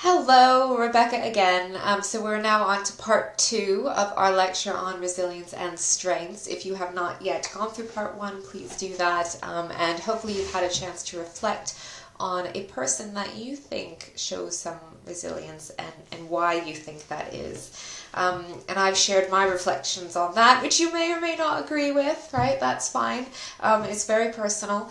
Hello, Rebecca again. So we're now on to part two of our lecture on resilience and strengths. If you have not yet gone through part one, please do that. And hopefully you've had a chance to reflect on a person that you think shows some resilience and why you think that is. And I've shared my reflections on that, which you may or may not agree with, right? That's fine. It's very personal.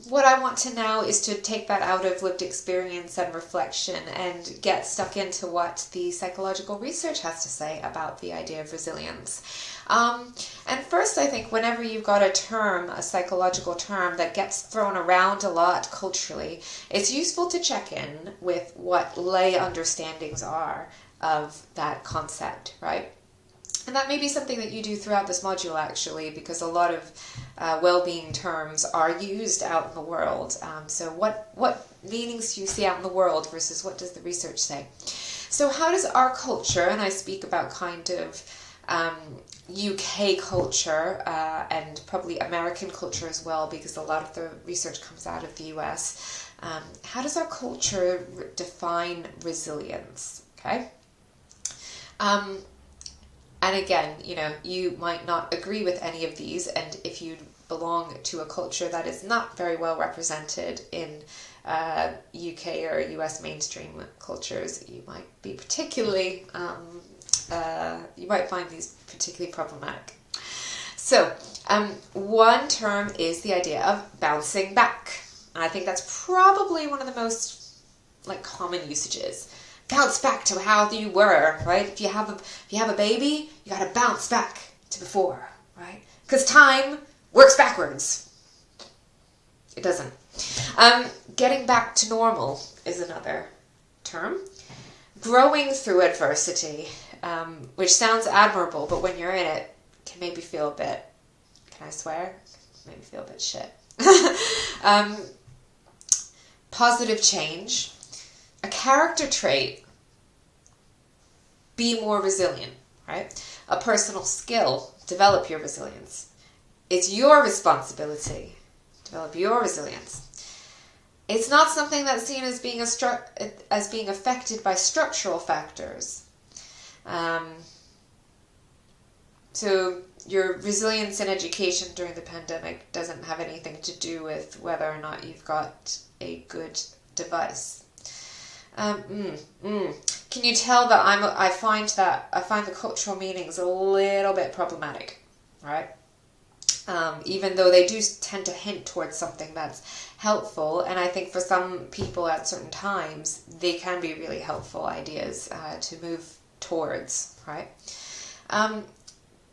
What I want to now is to take that out of lived experience and reflection and get stuck into what the psychological research has to say about the idea of resilience. And first, I think whenever you've got a term, a psychological term that gets thrown around a lot culturally, it's useful to check in with what lay understandings are of that concept, right? And that may be something that you do throughout this module, actually, because a lot of well-being terms are used out in the world. So what meanings do you see out in the world versus what does the research say? So how does our culture, and I speak about kind of UK culture and probably American culture as well, because a lot of the research comes out of the US. How does our culture define resilience? Okay. And again, you might not agree with any of these, and if you belong to a culture that is not very well represented in UK or US mainstream cultures, you might be particularly, you might find these particularly problematic. So, one term is the idea of bouncing back. And I think that's probably one of the most common usages. Bounce back to how you were, right? If you have a baby, you got to bounce back to before, right? Because time works backwards. It doesn't. Getting back to normal is another term. Growing through adversity, which sounds admirable, but when you're in it, can maybe feel a bit, can I swear? Maybe feel a bit shit. Positive change. A character trait, be more resilient, right? A personal skill, develop your resilience. It's your responsibility, develop your resilience. It's not something that's seen as being affected by structural factors. So your resilience in education during the pandemic doesn't have anything to do with whether or not you've got a good device. Can you tell that I find the cultural meanings a little bit problematic, right? Even though they do tend to hint towards something that's helpful, and I think for some people at certain times they can be really helpful ideas to move towards, right?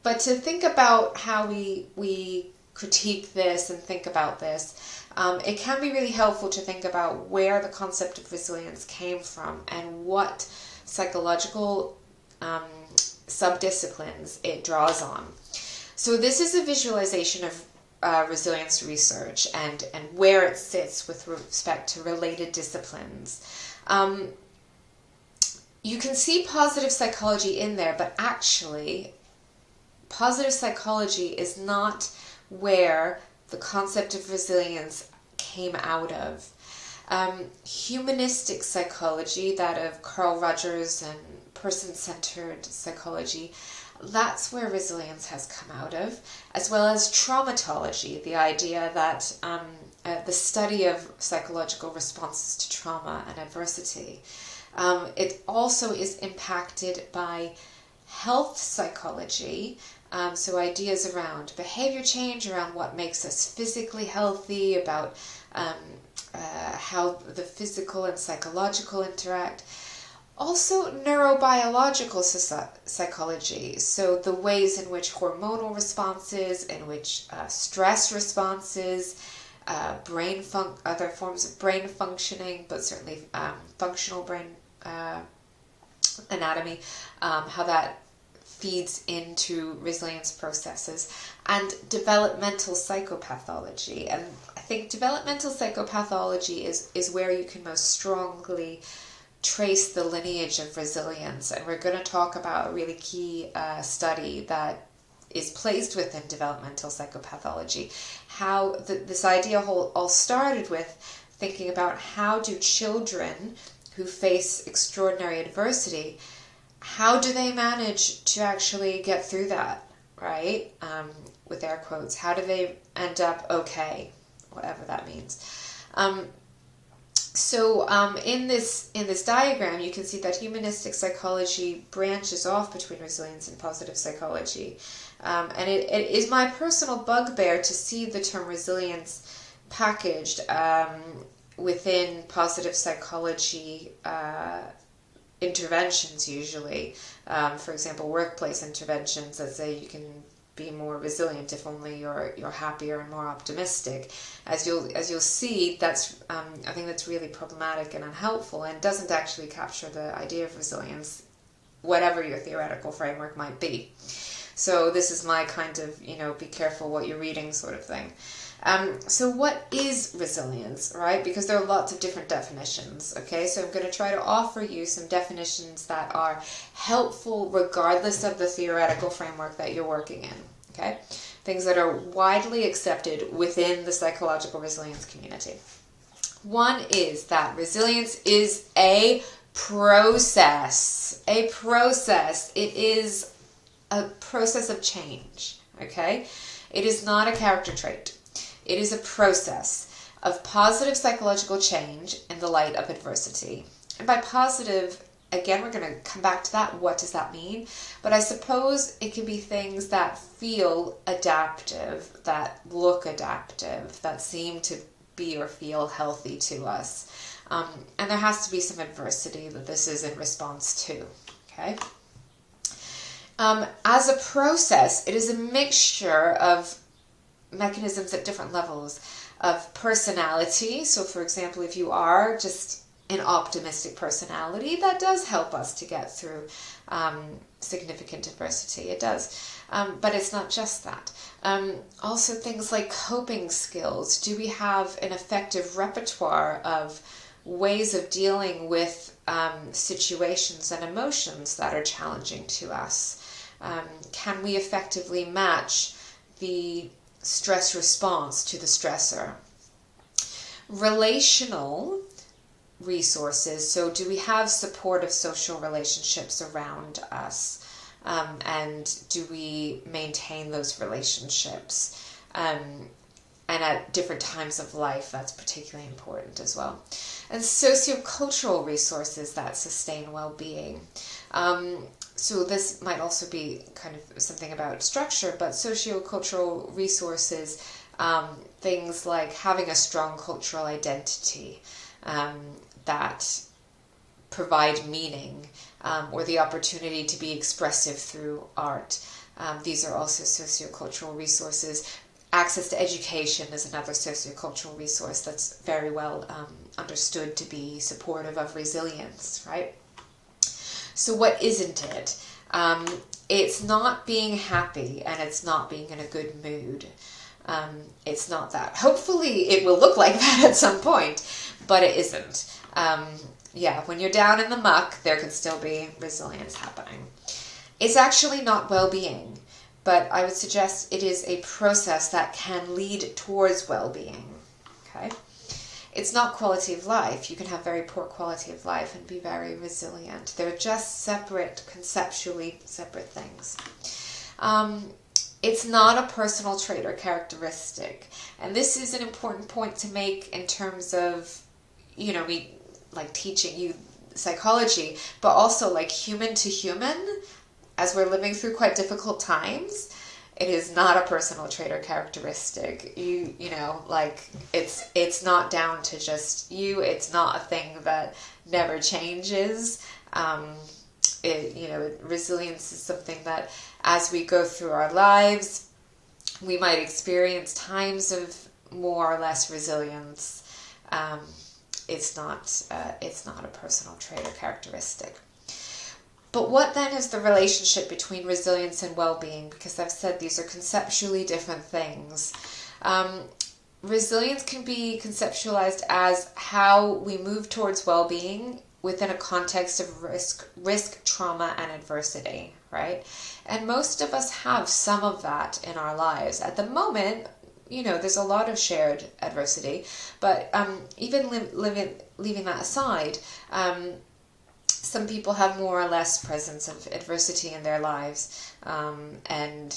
But to think about how we critique this and think about this, it can be really helpful to think about where the concept of resilience came from and what psychological subdisciplines it draws on. So this is a visualization of resilience research and where it sits with respect to related disciplines. You can see positive psychology in there, but actually positive psychology is not where the concept of resilience came out of. Humanistic psychology, that of Carl Rogers and person-centered psychology, that's where resilience has come out of, as well as traumatology, the idea that the study of psychological responses to trauma and adversity. It also is impacted by health psychology, so ideas around behavior change, around what makes us physically healthy, about how the physical and psychological interact. Also neurobiological psychology, so the ways in which hormonal responses, in which stress responses, other forms of brain functioning, but certainly functional brain anatomy, how that feeds into resilience processes, and developmental psychopathology. And I think developmental psychopathology is where you can most strongly trace the lineage of resilience. And we're going to talk about a really key study that is placed within developmental psychopathology. How this idea all started with thinking about how do children who face extraordinary adversity, how do they manage to actually get through that, right? With air quotes, how do they end up okay, whatever that means. In this diagram, you can see that humanistic psychology branches off between resilience and positive psychology. And it is my personal bugbear to see the term resilience packaged within positive psychology interventions usually. For example, workplace interventions that say you can be more resilient if only you're happier and more optimistic. As you'll see, that's I think that's really problematic and unhelpful, and doesn't actually capture the idea of resilience, whatever your theoretical framework might be. So this is my kind of, be careful what you're reading sort of thing. So what is resilience, right? Because there are lots of different definitions, okay? So I'm going to try to offer you some definitions that are helpful regardless of the theoretical framework that you're working in, okay? Things that are widely accepted within the psychological resilience community. One is that resilience is a process. A process. It is a process of change, okay? It is not a character trait. It is a process of positive psychological change in the light of adversity. And by positive, again, we're going to come back to that. What does that mean? But I suppose it can be things that feel adaptive, that look adaptive, that seem to be or feel healthy to us. And there has to be some adversity that this is in response to, okay? As a process, it is a mixture of mechanisms at different levels of personality. So for example, if you are just an optimistic personality, that does help us to get through significant adversity. It does. But it's not just that. Also things like coping skills. Do we have an effective repertoire of ways of dealing with situations and emotions that are challenging to us? Can we effectively match the stress response to the stressor? Relational resources. So do we have supportive social relationships around us? And do we maintain those relationships? And at different times of life, that's particularly important as well. And sociocultural resources that sustain well-being. So this might also be kind of something about structure, but sociocultural resources, things like having a strong cultural identity that provide meaning, or the opportunity to be expressive through art. These are also sociocultural resources. Access to education is another sociocultural resource that's very well understood to be supportive of resilience, right? So what isn't it? It's not being happy, and it's not being in a good mood. It's not that. Hopefully it will look like that at some point, but it isn't. When you're down in the muck, there can still be resilience happening. It's actually not well-being, but I would suggest it is a process that can lead towards well-being, okay? It's not quality of life. You can have very poor quality of life and be very resilient. They're just conceptually separate things. It's not a personal trait or characteristic. And this is an important point to make in terms of, me like teaching you psychology, but also like human to human, as we're living through quite difficult times. It is not a personal trait or characteristic. It's not down to just you. It's not a thing that never changes. Resilience is something that as we go through our lives, we might experience times of more or less resilience. It's not a personal trait or characteristic. But what then is the relationship between resilience and well-being? Because I've said these are conceptually different things. Resilience can be conceptualized as how we move towards well-being within a context of risk, trauma, and adversity, right? And most of us have some of that in our lives. At the moment, there's a lot of shared adversity, but even leaving that aside, some people have more or less presence of adversity in their lives, and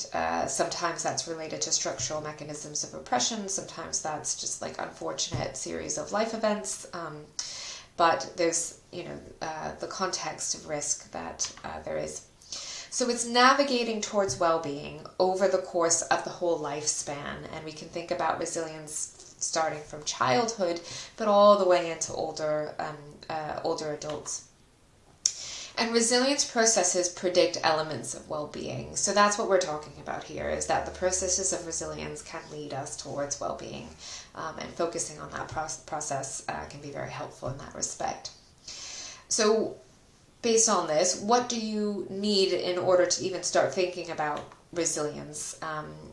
sometimes that's related to structural mechanisms of oppression, sometimes that's just like unfortunate series of life events, but there's, the context of risk that there is. So it's navigating towards well-being over the course of the whole lifespan, and we can think about resilience starting from childhood, but all the way into older adults. And resilience processes predict elements of well-being. So that's what we're talking about here, is that the processes of resilience can lead us towards well-being, and focusing on that process can be very helpful in that respect. So based on this, what do you need in order to even start thinking about resilience?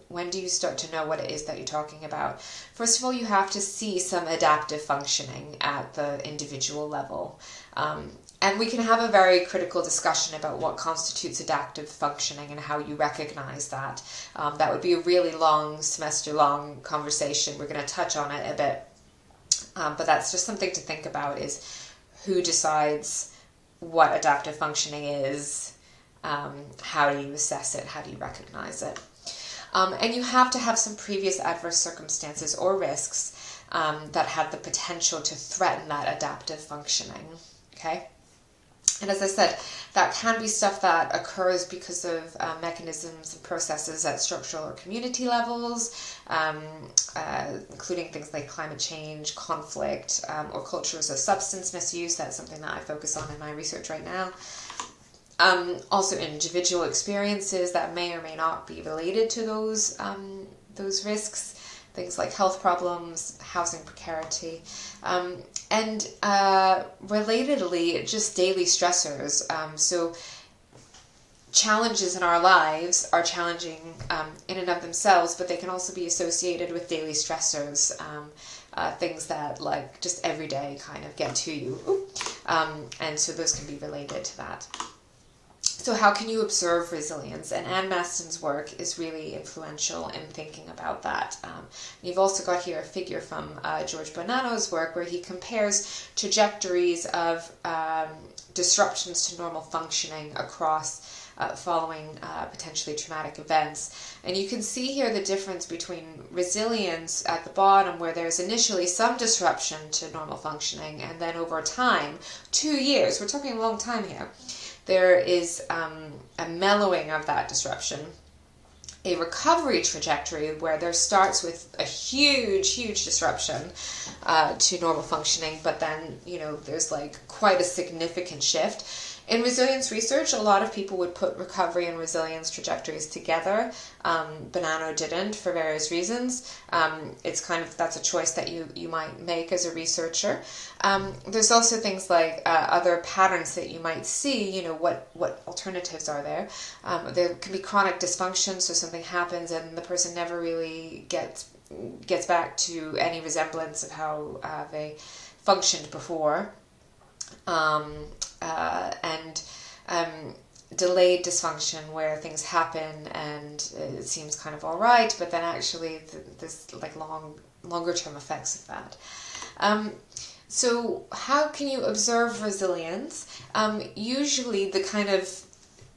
When do you start to know what it is that you're talking about? First of all, you have to see some adaptive functioning at the individual level. And we can have a very critical discussion about what constitutes adaptive functioning and how you recognize that. That would be a really long, semester-long conversation. We're going to touch on it a bit. But that's just something to think about, is who decides what adaptive functioning is, how do you assess it, how do you recognize it. And you have to have some previous adverse circumstances or risks that have the potential to threaten that adaptive functioning, okay? And as I said, that can be stuff that occurs because of mechanisms and processes at structural or community levels, including things like climate change, conflict, or cultures of substance misuse. That's something that I focus on in my research right now. Also individual experiences that may or may not be related to those risks. Things like health problems, housing precarity, and relatedly, just daily stressors. So challenges in our lives are challenging in and of themselves, but they can also be associated with daily stressors, things that like just every day kind of get to you. And so those can be related to that. So how can you observe resilience? And Anne Maston's work is really influential in thinking about that. You've also got here a figure from George Bonanno's work where he compares trajectories of disruptions to normal functioning across following potentially traumatic events. And you can see here the difference between resilience at the bottom, where there's initially some disruption to normal functioning, and then over time, 2 years, we're talking a long time here, there is a mellowing of that disruption, a recovery trajectory where there starts with a huge disruption to normal functioning, but then, there's like quite a significant shift. In resilience research, a lot of people would put recovery and resilience trajectories together. Bonanno didn't, for various reasons. That's a choice that you might make as a researcher. There's also things like other patterns that you might see, what alternatives are there. There can be chronic dysfunction, so something happens and the person never really gets back to any resemblance of how they functioned before. And delayed dysfunction, where things happen and it seems kind of all right, but then actually there's like longer term effects of that. So how can you observe resilience? Usually the kind of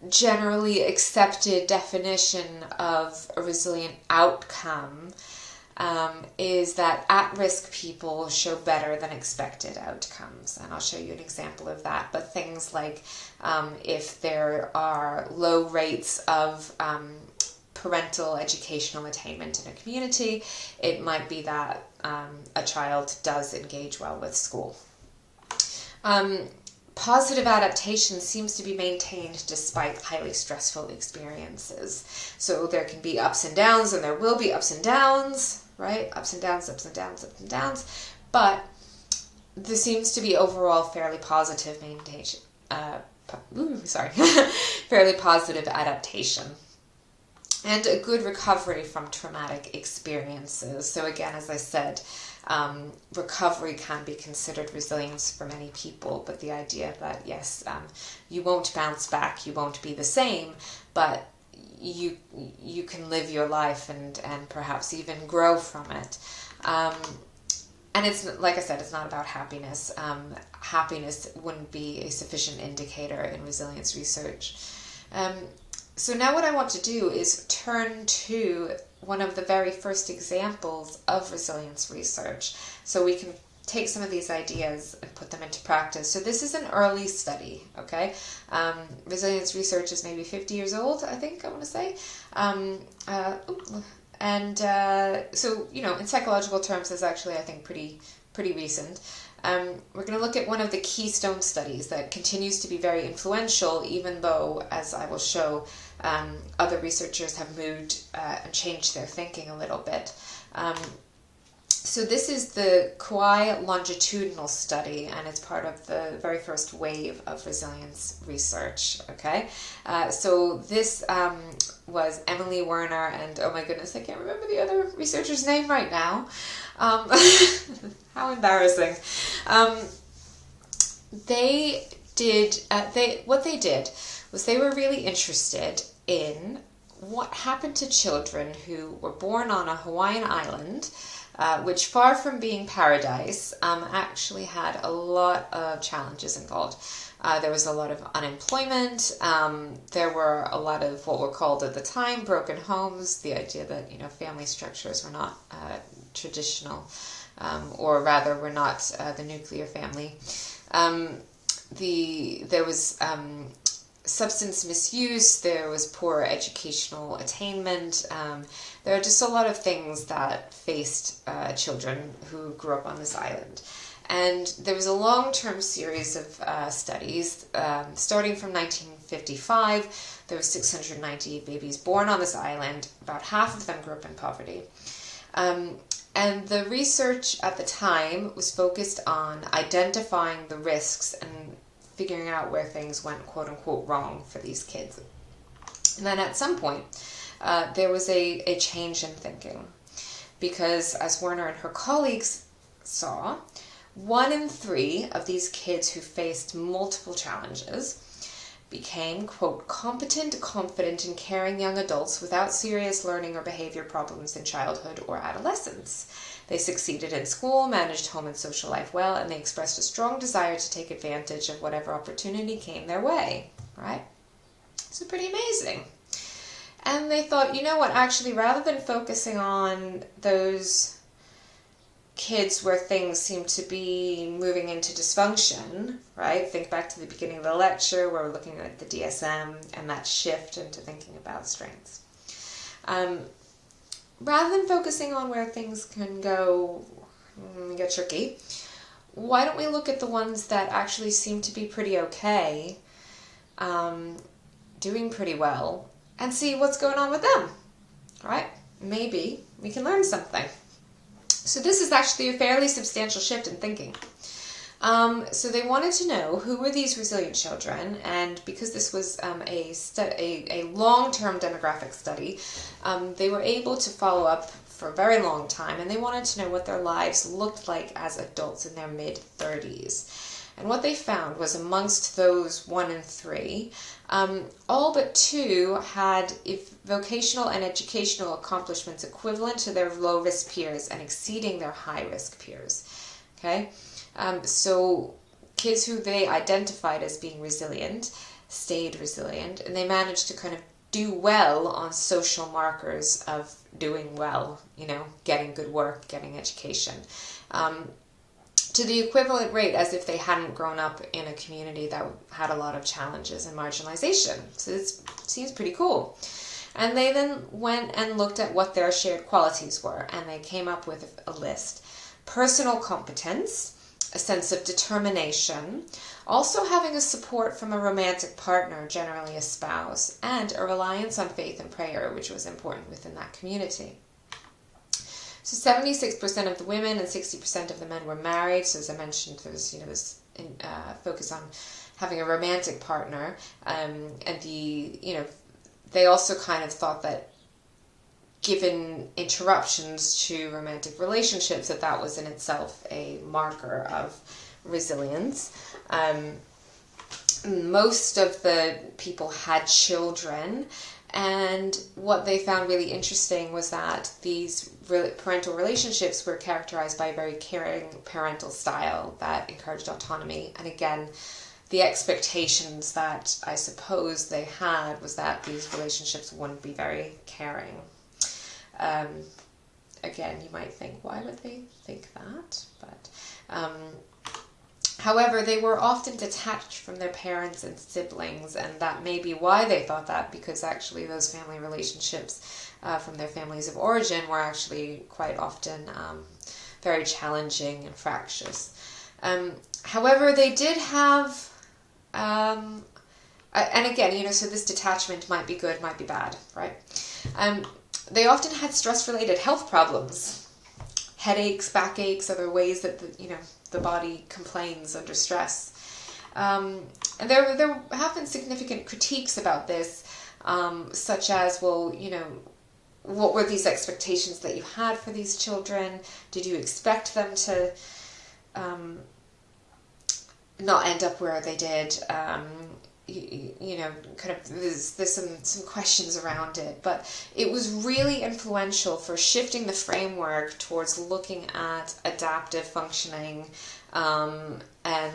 generally accepted definition of a resilient outcome is that at-risk people show better than expected outcomes. And I'll show you an example of that. But things like if there are low rates of parental educational attainment in a community, it might be that a child does engage well with school. Positive adaptation seems to be maintained despite highly stressful experiences. So there can be ups and downs, and there will be ups and downs, right? Ups and downs, ups and downs, ups and downs. But there seems to be overall fairly positive fairly positive adaptation. And a good recovery from traumatic experiences. So again, as I said, recovery can be considered resilience for many people, but the idea that, yes, you won't bounce back, you won't be the same, but you can live your life and perhaps even grow from it. And it's, like I said, it's not about happiness. Happiness wouldn't be a sufficient indicator in resilience research. So now what I want to do is turn to one of the very first examples of resilience research, so we can take some of these ideas and put them into practice. So this is an early study, okay? Resilience research is maybe 50 years old, I think I want to say. So, in psychological terms, it's actually, I think, pretty recent. We're going to look at one of the keystone studies that continues to be very influential, even though, as I will show, other researchers have moved and changed their thinking a little bit. So this is the Kauai longitudinal study, and it's part of the very first wave of resilience research, okay? So this was Emily Werner and, oh my goodness, I can't remember the other researcher's name right now. How embarrassing. What they did was they were really interested in what happened to children who were born on a Hawaiian island, which, far from being paradise, actually had a lot of challenges involved. There was a lot of unemployment. There were a lot of what were called at the time broken homes, the idea that family structures were not traditional, or rather were not the nuclear family. There was substance misuse, there was poor educational attainment. There are just a lot of things that faced children who grew up on this island. And there was a long-term series of studies, starting from 1955. There were 690 babies born on this island. About half of them grew up in poverty. And the research at the time was focused on identifying the risks and figuring out where things went quote-unquote wrong for these kids. And then at some point, there was a change in thinking, because as Werner and her colleagues saw, 1 in 3 of these kids who faced multiple challenges became, quote, competent, confident, and caring young adults without serious learning or behavior problems in childhood or adolescence. They succeeded in school, managed home and social life well, and they expressed a strong desire to take advantage of whatever opportunity came their way, right? So pretty amazing. And they thought, you know what, actually, rather than focusing on those kids where things seem to be moving into dysfunction, right? Think back to the beginning of the lecture where we're looking at the DSM and that shift into thinking about strengths. Rather than focusing on where things can go get tricky, why don't we look at the ones that actually seem to be pretty okay, doing pretty well, and see what's going on with them, right? Maybe we can learn something. So this is actually a fairly substantial shift in thinking. So they wanted to know who were these resilient children, and because this was a long-term demographic study, they were able to follow up for a very long time, and they wanted to know what their lives looked like as adults in their mid-30s. And what they found was amongst those 1 in 3, all but 2 had vocational and educational accomplishments equivalent to their low-risk peers and exceeding their high-risk peers. Okay? So kids who they identified as being resilient stayed resilient, and they managed to kind of do well on social markers of doing well, getting good work, getting education, to the equivalent rate as if they hadn't grown up in a community that had a lot of challenges and marginalization. So this seems pretty cool. And they then went and looked at what their shared qualities were, and they came up with a list. Personal competence, a sense of determination, also having a support from a romantic partner, generally a spouse, and a reliance on faith and prayer, which was important within that community. So 76% of the women and 60% of the men were married. So as I mentioned, there was this focus on having a romantic partner, and they also kind of thought that given interruptions to romantic relationships, that was in itself a marker of resilience. Most of the people had children, And what they found really interesting was that these parental relationships were characterized by a very caring parental style that encouraged autonomy. And again, the expectations that I suppose they had was that these relationships wouldn't be very caring. Again, you might think, why would they think that? But however, they were often detached from their parents and siblings, and that may be why they thought that, because actually those family relationships from their families of origin were actually quite often very challenging and fractious. However, they did have, and again, so this detachment might be good, might be bad, right? They often had stress-related health problems, headaches, backaches, other ways that the body complains under stress. And there have been significant critiques about this, such as, well, what were these expectations that you had for these children? Did you expect them to not end up where they did? Kind of there's some questions around it, but it was really influential for shifting the framework towards looking at adaptive functioning, and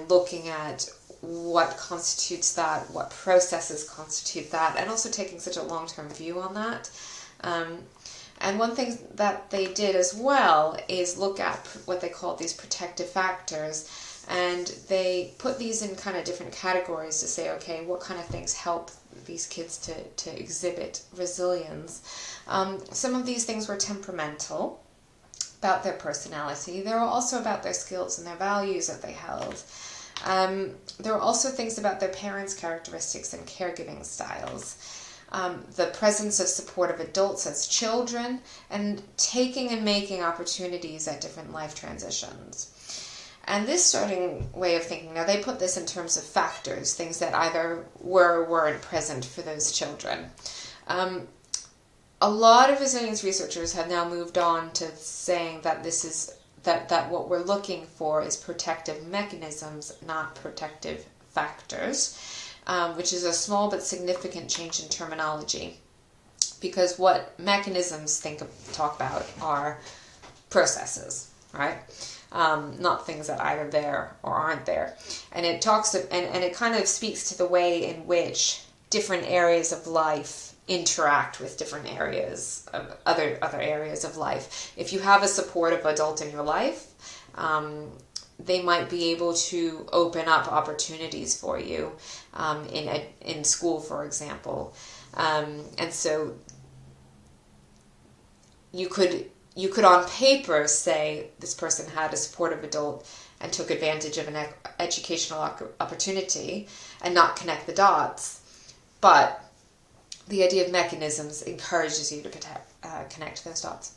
looking at what constitutes that, what processes constitute that, and also taking such a long-term view on that. And one thing that they did as well is look at what they call these protective factors. And they put these in kind of different categories to say, okay, what kind of things help these kids to exhibit resilience? Some of these things were temperamental, about their personality. They were also about their skills and their values that they held. There were also things about their parents' characteristics and caregiving styles. The presence of supportive adults as children, and taking and making opportunities at different life transitions. And this starting way of thinking, now they put this in terms of factors, things that either were or weren't present for those children. A lot of resilience researchers have now moved on to saying that this is that what we're looking for is protective mechanisms, not protective factors, which is a small but significant change in terminology. Because what mechanisms talk about are processes, right? Not things that either there or aren't there. And it talks and it kind of speaks to the way in which different areas of life interact with different areas of other areas of life. If you have a supportive adult in your life, they might be able to open up opportunities for you in school, for example. And so you could on paper say this person had a supportive adult and took advantage of an educational opportunity and not connect the dots. But the idea of mechanisms encourages you to connect those dots.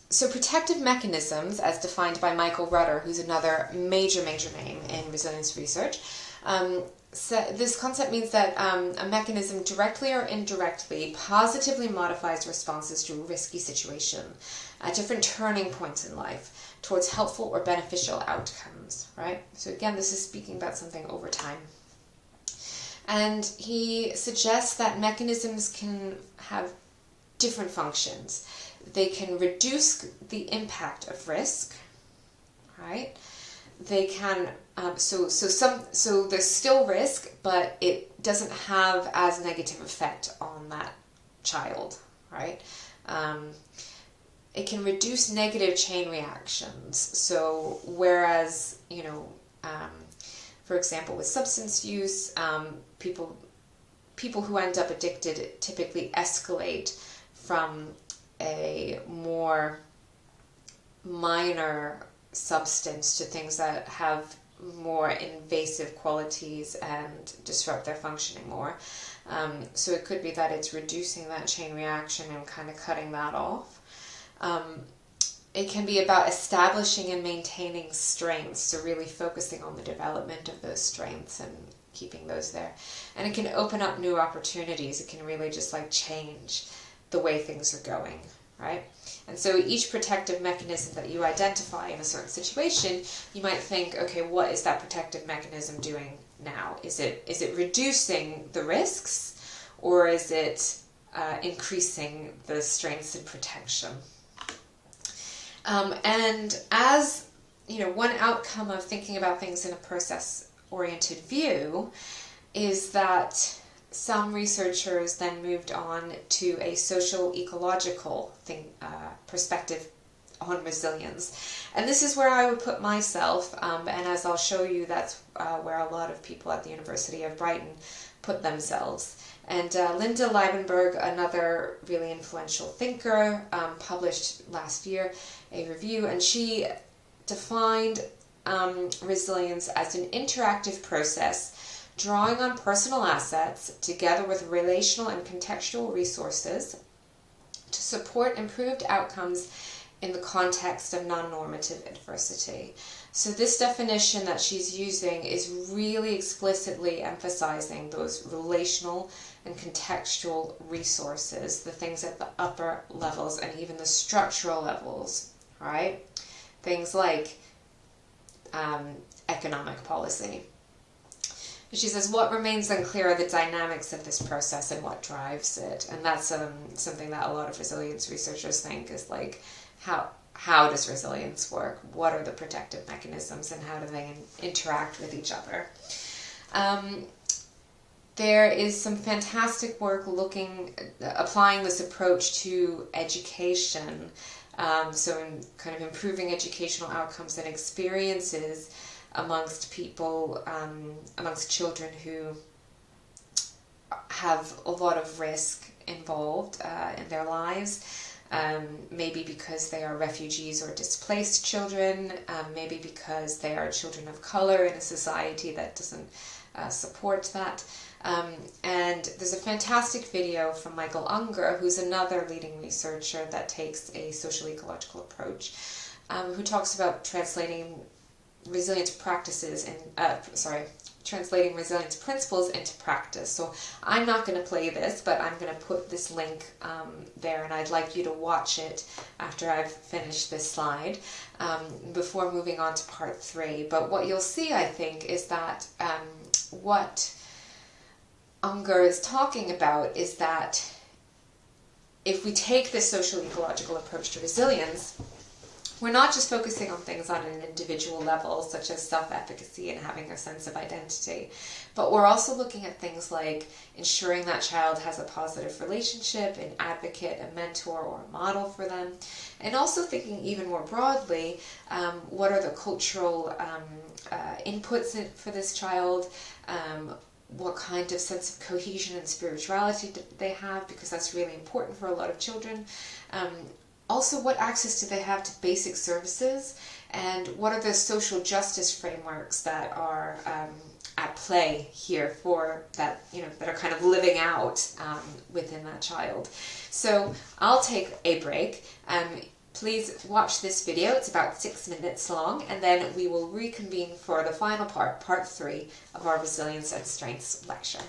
So protective mechanisms, as defined by Michael Rudder, who's another major name in resilience research, so this concept means that a mechanism directly or indirectly positively modifies responses to a risky situation at different turning points in life towards helpful or beneficial outcomes, right? So again, this is speaking about something over time. And he suggests that mechanisms can have different functions. They can reduce the impact of risk, right? They can so there's still risk, but it doesn't have as negative effect on that child, right? It can reduce negative chain reactions. So whereas for example, with substance use, people who end up addicted typically escalate from a more minor substance to things that have more invasive qualities and disrupt their functioning more. So it could be that it's reducing that chain reaction and kind of cutting that off. It can be about establishing and maintaining strengths, so really focusing on the development of those strengths and keeping those there. And it can open up new opportunities. It can really just change the way things are going, right? And so each protective mechanism that you identify in a certain situation, you might think, okay, what is that protective mechanism doing now? Is it reducing the risks, or is it increasing the strengths and protection? And as one outcome of thinking about things in a process-oriented view is that some researchers then moved on to a social ecological perspective on resilience. And this is where I would put myself, and as I'll show you, that's where a lot of people at the University of Brighton put themselves. And Linda Liebenberg, another really influential thinker, published last year a review, and she defined resilience as an interactive process drawing on personal assets together with relational and contextual resources to support improved outcomes in the context of non-normative adversity. So this definition that she's using is really explicitly emphasizing those relational and contextual resources, the things at the upper levels and even the structural levels, right? Things like economic policy. She says, what remains unclear are the dynamics of this process and what drives it. And that's something that a lot of resilience researchers think is like, how does resilience work? What are the protective mechanisms and how do they interact with each other? There is some fantastic work applying this approach to education. So in kind of improving educational outcomes and experiences amongst people, amongst children who have a lot of risk involved in their lives. Maybe because they are refugees or displaced children, maybe because they are children of color in a society that doesn't support that. And there's a fantastic video from Michael Unger, who's another leading researcher that takes a social ecological approach, who talks about translating resilience translating resilience principles into practice. So I'm not going to play this, but I'm going to put this link there, and I'd like you to watch it after I've finished this slide before moving on to part 3. But what you'll see, I think, is that what Unger is talking about is that if we take this social ecological approach to resilience, we're not just focusing on things on an individual level, such as self-efficacy and having a sense of identity, but we're also looking at things like ensuring that child has a positive relationship, an advocate, a mentor, or a model for them, and also thinking even more broadly, what are the cultural inputs for this child, what kind of sense of cohesion and spirituality do they have, because that's really important for a lot of children. Also, what access do they have to basic services, and what are the social justice frameworks that are at play here for that, that are kind of living out within that child. So I'll take a break. Please watch this video. It's about 6 minutes long, and then we will reconvene for the final part 3 of our Resilience and Strengths lecture.